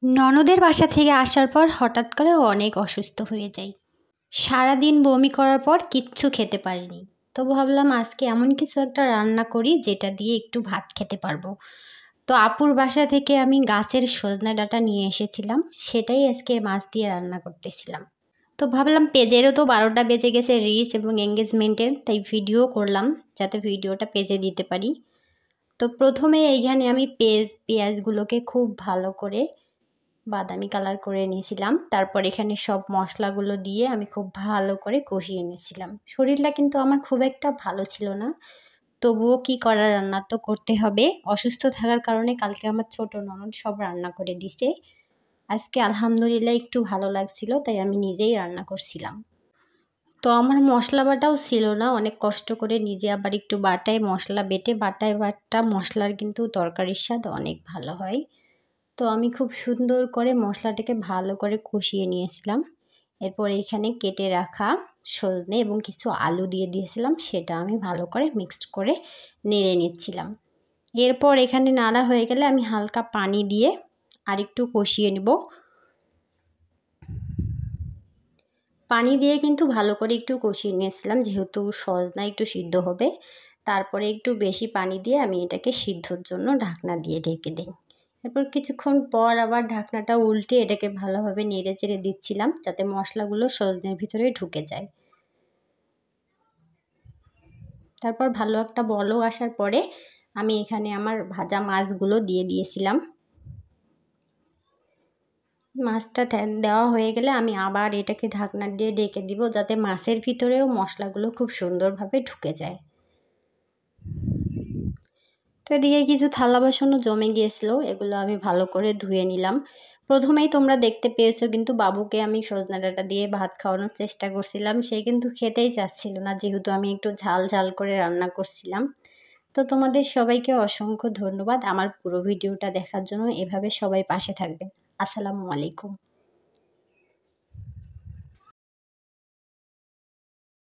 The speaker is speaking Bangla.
ননদের বাসা থেকে আসার পর হঠাৎ করে অনেক অসুস্থ হয়ে যাই। সারাদিন বমি করার পর কিচ্ছু খেতে পারিনি। তো ভাবলাম আজকে এমন কিছু একটা রান্না করি যেটা দিয়ে একটু ভাত খেতে পারবো। তো আপুর বাসা থেকে আমি গাছের সজনে ডাঁটা নিয়ে এসেছিলাম, সেটাই আজকে মাছ দিয়ে রান্না করতেছিলাম। তো ভাবলাম পেজেরও তো 12টা বেজে গেছে রিচ এবং এঙ্গেজমেন্টের, তাই ভিডিও করলাম যাতে ভিডিওটা পেজে দিতে পারি। তো প্রথমে এইখানে আমি পেঁয়াজগুলোকে খুব ভালো করে বাদামি কালার করে নিয়েছিলাম। তারপর এখানে সব মশলাগুলো দিয়ে আমি খুব ভালো করে কষিয়ে নিয়েছিলাম। শরীরটা কিন্তু আমার খুব একটা ভালো ছিল না, তবুও কি করার, রান্না তো করতে হবে। অসুস্থ থাকার কারণে কালকে আমার ছোট ননদ সব রান্না করে দিছে। আজকে আলহামদুলিল্লাহ একটু ভালো লাগছিল, তাই আমি নিজেই রান্না করছিলাম। তো আমার মশলা বাটাও ছিল না, অনেক কষ্ট করে নিজে আবার একটু বাটায় মশলা বেটে বাটায় বাটা মশলার কিন্তু তরকারির স্বাদ অনেক ভালো হয়। তো আমি খুব সুন্দর করে মশলাটাকে ভালো করে কষিয়ে নিয়েছিলাম। এরপর এখানে কেটে রাখা সজনে এবং কিছু আলু দিয়ে দিয়েছিলাম, সেটা আমি ভালো করে মিক্সড করে নেড়ে নিচ্ছিলাম। এরপর এখানে নাড়া হয়ে গেলে আমি হালকা পানি দিয়ে আরেকটু কষিয়ে নেব। পানি দিয়ে কিন্তু ভালো করে একটু কষিয়ে নিয়েছিলাম, যেহেতু সজনা একটু সিদ্ধ হবে। তারপরে একটু বেশি পানি দিয়ে আমি এটাকে সিদ্ধর জন্য ঢাকনা দিয়ে ঢেকে দিই। এরপর কিছুক্ষণ পর আবার ঢাকনাটা উল্টে এটাকে ভালোভাবে নেড়ে চেড়ে দিচ্ছিলাম, যাতে মশলাগুলো সজনের ভিতরে ঢুকে যায়। তারপর ভালো একটা বলক আসার পরে আমি এখানে আমার ভাজা মাছগুলো দিয়ে দিয়েছিলাম। মাছটা দেওয়া হয়ে গেলে আমি আবার এটাকে ঢাকনা দিয়ে ঢেকে দিব, যাতে মাছের ভিতরেও মশলাগুলো খুব সুন্দরভাবে ঢুকে যায়। তো এদিকে কিছু থালা বাসনও জমে গিয়েছিল, এগুলো আমি ভালো করে ধুয়ে নিলাম। প্রথমেই তোমরা দেখতে পেয়েছো কিন্তু বাবুকে আমি সজনা ডাঁটা দিয়ে ভাত খাওয়ানোর চেষ্টা করছিলাম, সে কিন্তু খেতেই চাচ্ছিল না, যেহেতু আমি একটু ঝাল ঝাল করে রান্না করছিলাম। তো তোমাদের সবাইকে অসংখ্য ধন্যবাদ আমার পুরো ভিডিওটা দেখার জন্য। এভাবে সবাই পাশে থাকবেন। আসসালামু আলাইকুম।